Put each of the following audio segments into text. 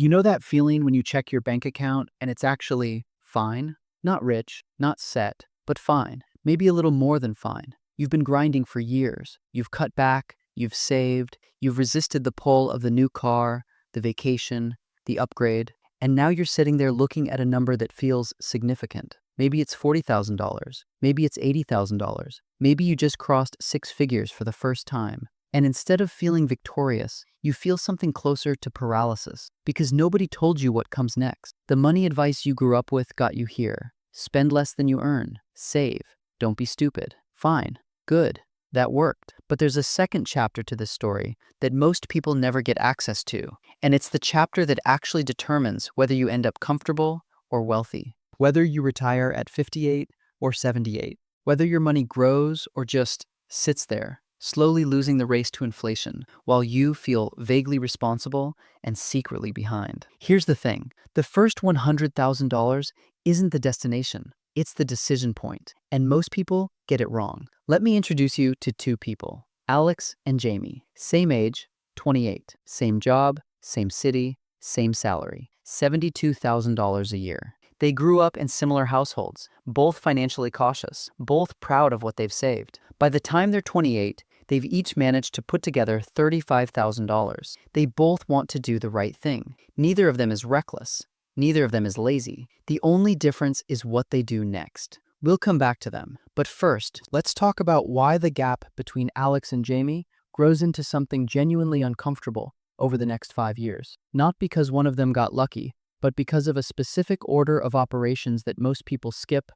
You know that feeling when you check your bank account and it's actually fine? Not rich, not set, but fine. Maybe a little more than fine. You've been grinding for years. You've cut back, you've saved, you've resisted the pull of the new car, the vacation, the upgrade, and now you're sitting there looking at a number that feels significant. Maybe it's $40,000. Maybe it's $80,000. Maybe you just crossed six figures for the first time. And instead of feeling victorious, you feel something closer to paralysis because nobody told you what comes next. The money advice you grew up with got you here. Spend less than you earn. Save. Don't be stupid. Fine. Good. That worked. But there's a second chapter to this story that most people never get access to. And it's the chapter that actually determines whether you end up comfortable or wealthy. Whether you retire at 58 or 78. Whether your money grows or just sits there, slowly losing the race to inflation, while you feel vaguely responsible and secretly behind. Here's the thing. The first $100,000 isn't the destination. It's the decision point. And most people get it wrong. Let me introduce you to two people. Alex and Jamie. Same age, 28. Same job, same city, same salary. $72,000 a year. They grew up in similar households, both financially cautious, both proud of what they've saved. By the time they're 28, they've each managed to put together $35,000. They both want to do the right thing. Neither of them is reckless. Neither of them is lazy. The only difference is what they do next. We'll come back to them. But first, let's talk about why the gap between Alex and Jamie grows into something genuinely uncomfortable over the next 5 years. Not because one of them got lucky, but because of a specific order of operations that most people skip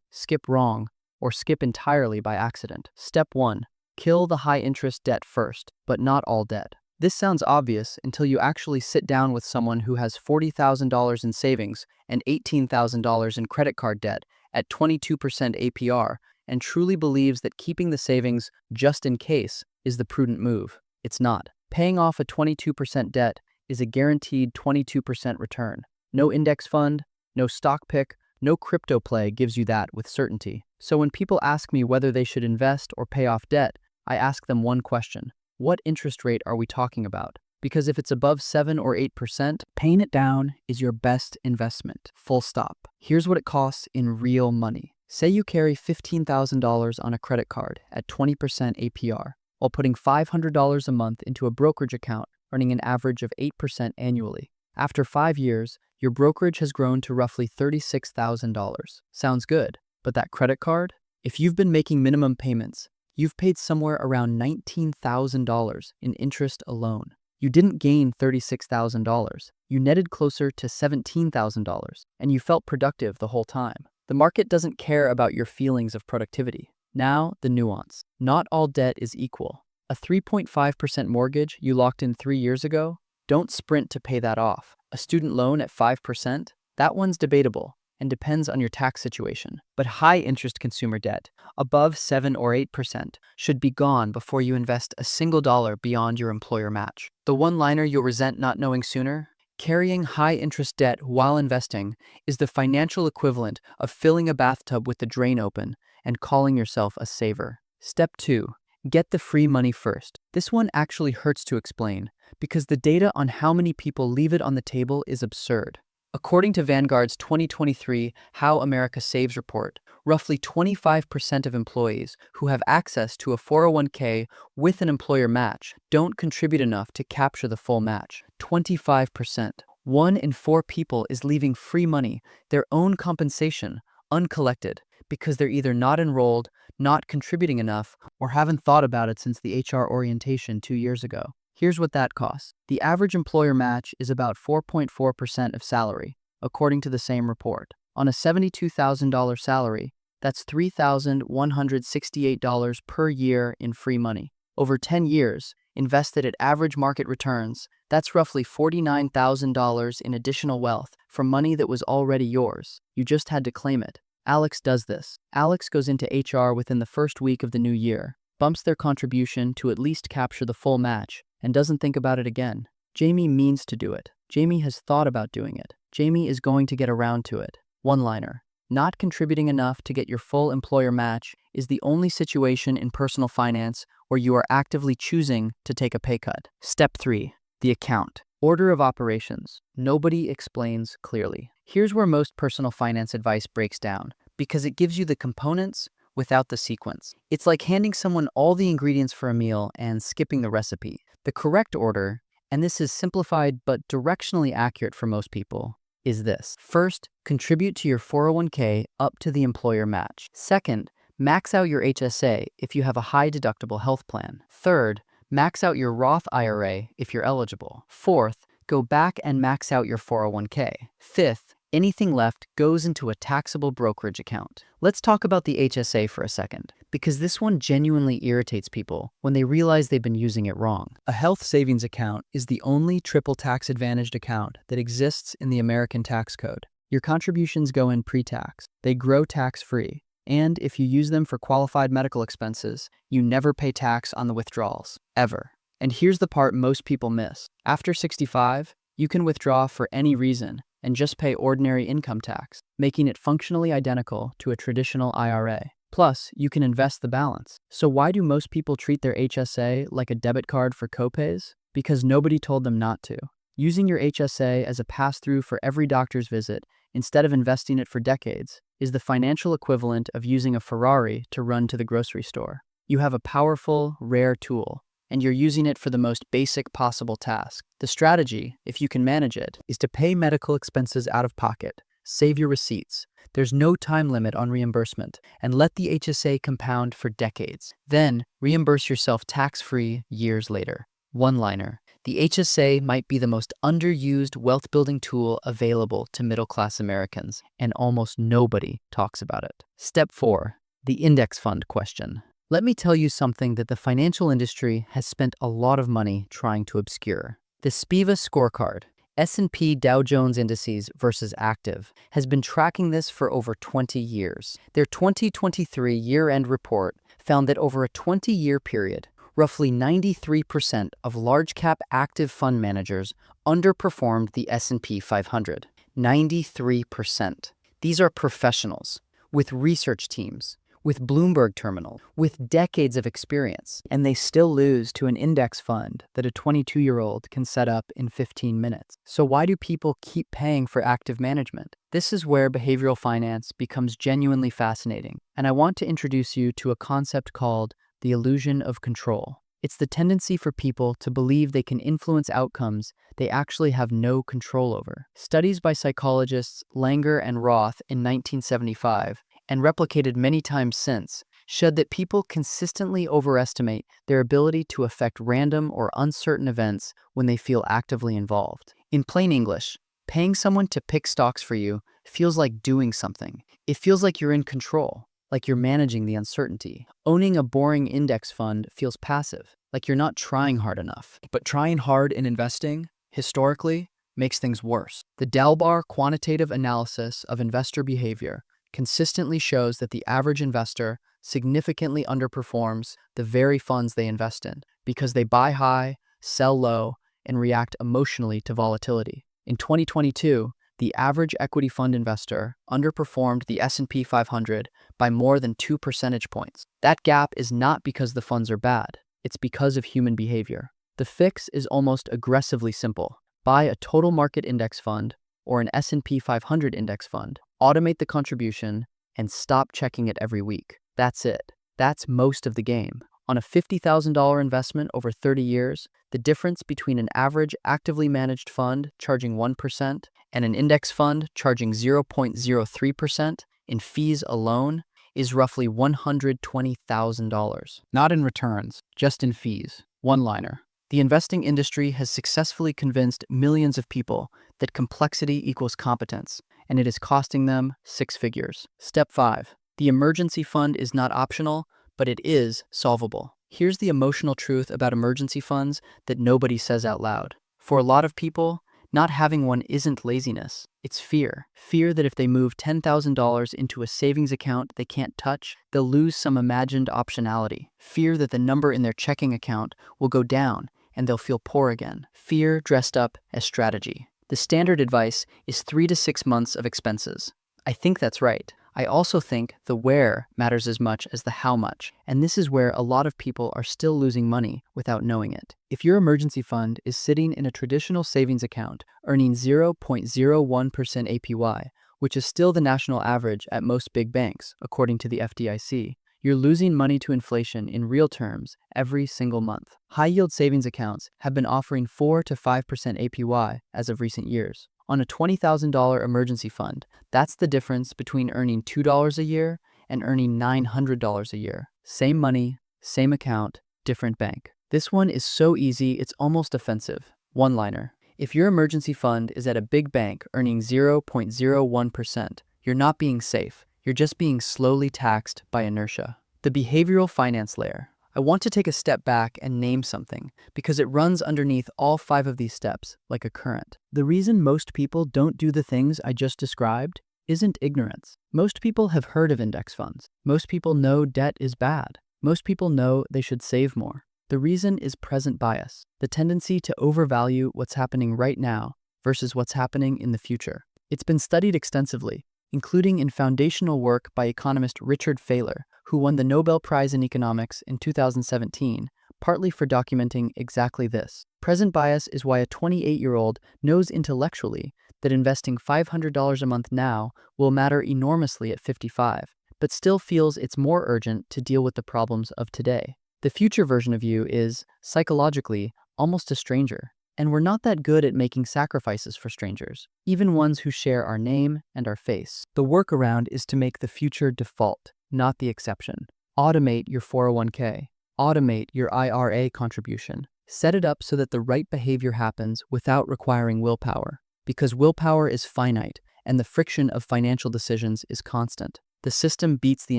wrong, or skip entirely by accident. Step 1. Kill the high-interest debt first, but not all debt. This sounds obvious until you actually sit down with someone who has $40,000 in savings and $18,000 in credit card debt at 22% APR and truly believes that keeping the savings just in case is the prudent move. It's not. Paying off a 22% debt is a guaranteed 22% return. No index fund, no stock pick, no crypto play gives you that with certainty. So when people ask me whether they should invest or pay off debt, I ask them one question. What interest rate are we talking about? Because if it's above 7 or 8%, paying it down is your best investment. Full stop. Here's what it costs in real money. Say you carry $15,000 on a credit card at 20% APR, while putting $500 a month into a brokerage account, earning an average of 8% annually. After 5 years, your brokerage has grown to roughly $36,000. Sounds good, but that credit card? If you've been making minimum payments, you've paid somewhere around $19,000 in interest alone. You didn't gain $36,000. You netted closer to $17,000, and you felt productive the whole time. The market doesn't care about your feelings of productivity. Now, the nuance. Not all debt is equal. A 3.5% mortgage you locked in 3 years ago? Don't sprint to pay that off. A student loan at 5%? That one's debatable and depends on your tax situation. But high-interest consumer debt, above 7 or 8%, should be gone before you invest a single dollar beyond your employer match. The one-liner you'll resent not knowing sooner? Carrying high-interest debt while investing is the financial equivalent of filling a bathtub with the drain open and calling yourself a saver. Step 2. Get the free money first. This one actually hurts to explain because the data on how many people leave it on the table is absurd. According to Vanguard's 2023 How America Saves report, roughly 25% of employees who have access to a 401k with an employer match don't contribute enough to capture the full match. 25%. 1 in 4 people is leaving free money, their own compensation, uncollected because they're either not enrolled, not contributing enough, or haven't thought about it since the HR orientation 2 years ago. Here's what that costs. The average employer match is about 4.4% of salary, according to the same report. On a $72,000 salary, that's $3,168 per year in free money. Over 10 years, invested at average market returns, that's roughly $49,000 in additional wealth from money that was already yours. You just had to claim it. Alex does this. Alex goes into HR within the first week of the new year, bumps their contribution to at least capture the full match, and doesn't think about it again. Jamie means to do it. Jamie has thought about doing it. Jamie is going to get around to it. One-liner. Not contributing enough to get your full employer match is the only situation in personal finance where you are actively choosing to take a pay cut. Step 3. The account. Order of operations. Nobody explains clearly. Here's where most personal finance advice breaks down, because it gives you the components without the sequence. It's like handing someone all the ingredients for a meal and skipping the recipe. The correct order, and this is simplified but directionally accurate for most people, is this. First, contribute to your 401k up to the employer match. Second, max out your HSA if you have a high deductible health plan. Third, max out your Roth IRA if you're eligible. Fourth, go back and max out your 401k. Fifth, anything left goes into a taxable brokerage account. Let's talk about the HSA for a second, because this one genuinely irritates people when they realize they've been using it wrong. A health savings account is the only triple tax advantaged account that exists in the American tax code. Your contributions go in pre-tax, they grow tax-free, and if you use them for qualified medical expenses, you never pay tax on the withdrawals, ever. And here's the part most people miss. After 65, you can withdraw for any reason and just pay ordinary income tax, making it functionally identical to a traditional IRA. Plus, you can invest the balance. So why do most people treat their HSA like a debit card for copays? Because nobody told them not to. Using your HSA as a pass-through for every doctor's visit, instead of investing it for decades, is the financial equivalent of using a Ferrari to run to the grocery store. You have a powerful, rare tool, and you're using it for the most basic possible task. The strategy, if you can manage it, is to pay medical expenses out of pocket, save your receipts. There's no time limit on reimbursement, and let the HSA compound for decades. Then, reimburse yourself tax-free years later. One-liner. The HSA might be the most underused wealth-building tool available to middle-class Americans, and almost nobody talks about it. Step 4. The index fund question. Let me tell you something that the financial industry has spent a lot of money trying to obscure. The SPIVA scorecard, S&P Dow Jones Indices versus Active, has been tracking this for over 20 years. Their 2023 year-end report found that over a 20-year period, roughly 93% of large-cap active fund managers underperformed the S&P 500. 93%. These are professionals, with research teams, with Bloomberg Terminal, with decades of experience, and they still lose to an index fund that a 22-year-old can set up in 15 minutes. So why do people keep paying for active management? This is where behavioral finance becomes genuinely fascinating, and I want to introduce you to a concept called the illusion of control. It's the tendency for people to believe they can influence outcomes they actually have no control over. Studies by psychologists Langer and Roth in 1975, and replicated many times since, showed that people consistently overestimate their ability to affect random or uncertain events when they feel actively involved. In plain English, paying someone to pick stocks for you feels like doing something. It feels like you're in control, like you're managing the uncertainty. Owning a boring index fund feels passive, like you're not trying hard enough. But trying hard in investing, historically, makes things worse. The Dalbar quantitative analysis of investor behavior consistently shows that the average investor significantly underperforms the very funds they invest in because they buy high, sell low, and react emotionally to volatility. In 2022, the average equity fund investor underperformed the S&P 500 by more than 2 percentage points. That gap is not because the funds are bad, it's because of human behavior. The fix is almost aggressively simple. Buy a total market index fund or an S&P 500 index fund, automate the contribution, and stop checking it every week. That's it. That's most of the game. On a $50,000 investment over 30 years, the difference between an average actively managed fund charging 1% and an index fund charging 0.03% in fees alone is roughly $120,000. Not in returns, just in fees. One-liner. The investing industry has successfully convinced millions of people that complexity equals competence, and it is costing them 6 figures. Step 5. The emergency fund is not optional, but it is solvable. Here's the emotional truth about emergency funds that nobody says out loud. For a lot of people, not having one isn't laziness, it's fear. Fear that if they move $10,000 into a savings account they can't touch, they'll lose some imagined optionality. Fear that the number in their checking account will go down and they'll feel poor again. Fear dressed up as strategy. The standard advice is 3 to 6 months of expenses. I think that's right. I also think the where matters as much as the how much, and this is where a lot of people are still losing money without knowing it. If your emergency fund is sitting in a traditional savings account earning 0.01% APY, which is still the national average at most big banks, according to the FDIC, you're losing money to inflation in real terms every single month. High-yield savings accounts have been offering 4 to 5% APY as of recent years. On a $20,000 emergency fund, that's the difference between earning $2 a year and earning $900 a year. Same money, same account, different bank. This one is so easy, it's almost offensive. One-liner. If your emergency fund is at a big bank earning 0.01%, you're not being safe. You're just being slowly taxed by inertia. The behavioral finance layer. I want to take a step back and name something because it runs underneath all 5 of these steps like a current. The reason most people don't do the things I just described isn't ignorance. Most people have heard of index funds. Most people know debt is bad. Most people know they should save more. The reason is present bias, the tendency to overvalue what's happening right now versus what's happening in the future. It's been studied extensively, including in foundational work by economist Richard Thaler, who won the Nobel Prize in Economics in 2017, partly for documenting exactly this. Present bias is why a 28-year-old knows intellectually that investing $500 a month now will matter enormously at 55, but still feels it's more urgent to deal with the problems of today. The future version of you is, psychologically, almost a stranger. And we're not that good at making sacrifices for strangers, even ones who share our name and our face. The workaround is to make the future default, not the exception. Automate your 401k. Automate your IRA contribution. Set it up so that the right behavior happens without requiring willpower. Because willpower is finite, and the friction of financial decisions is constant. The system beats the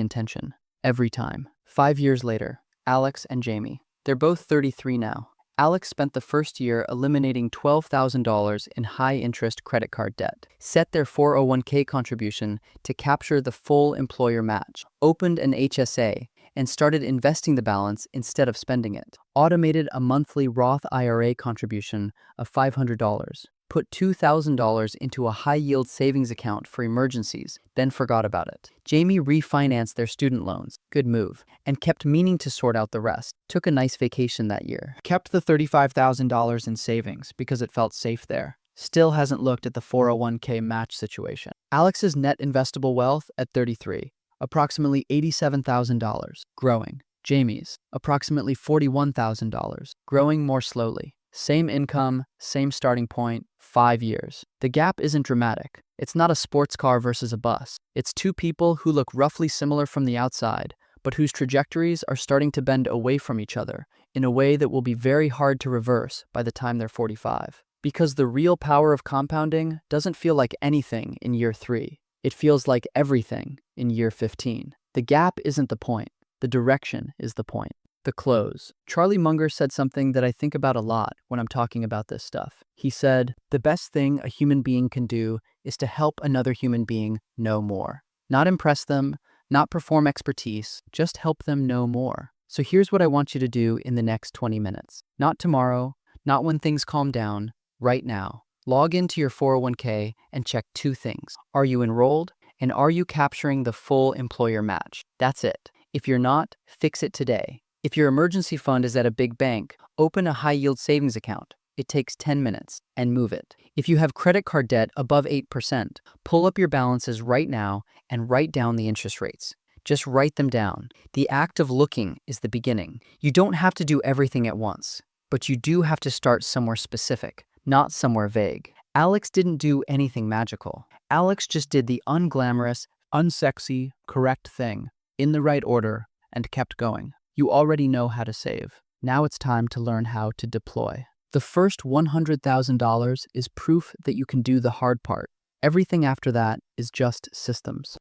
intention. Every time. 5 years later, Alex and Jamie. They're both 33 now. Alex spent the first year eliminating $12,000 in high-interest credit card debt, set their 401k contribution to capture the full employer match, opened an HSA, and started investing the balance instead of spending it, automated a monthly Roth IRA contribution of $500, put $2,000 into a high-yield savings account for emergencies, then forgot about it. Jamie refinanced their student loans, good move, and kept meaning to sort out the rest. Took a nice vacation that year. Kept the $35,000 in savings because it felt safe there. Still hasn't looked at the 401k match situation. Alex's net investable wealth at 33, approximately $87,000, growing. Jamie's, approximately $41,000, growing more slowly. Same income, same starting point, 5 years. The gap isn't dramatic. It's not a sports car versus a bus. It's 2 people who look roughly similar from the outside, but whose trajectories are starting to bend away from each other in a way that will be very hard to reverse by the time they're 45. Because the real power of compounding doesn't feel like anything in year 3. It feels like everything in year 15. The gap isn't the point. The direction is the point. The close. Charlie Munger said something that I think about a lot when I'm talking about this stuff. He said, the best thing a human being can do is to help another human being know more. Not impress them, not perform expertise, just help them know more. So here's what I want you to do in the next 20 minutes. Not tomorrow, not when things calm down, right now. Log into your 401k and check 2 things. Are you enrolled? And are you capturing the full employer match? That's it. If you're not, fix it today. If your emergency fund is at a big bank, open a high-yield savings account. It takes 10 minutes, and move it. If you have credit card debt above 8%, pull up your balances right now and write down the interest rates. Just write them down. The act of looking is the beginning. You don't have to do everything at once, but you do have to start somewhere specific, not somewhere vague. Alex didn't do anything magical. Alex just did the unglamorous, unsexy, correct thing, in the right order, and kept going. You already know how to save. Now it's time to learn how to deploy. The first $100,000 is proof that you can do the hard part. Everything after that is just systems.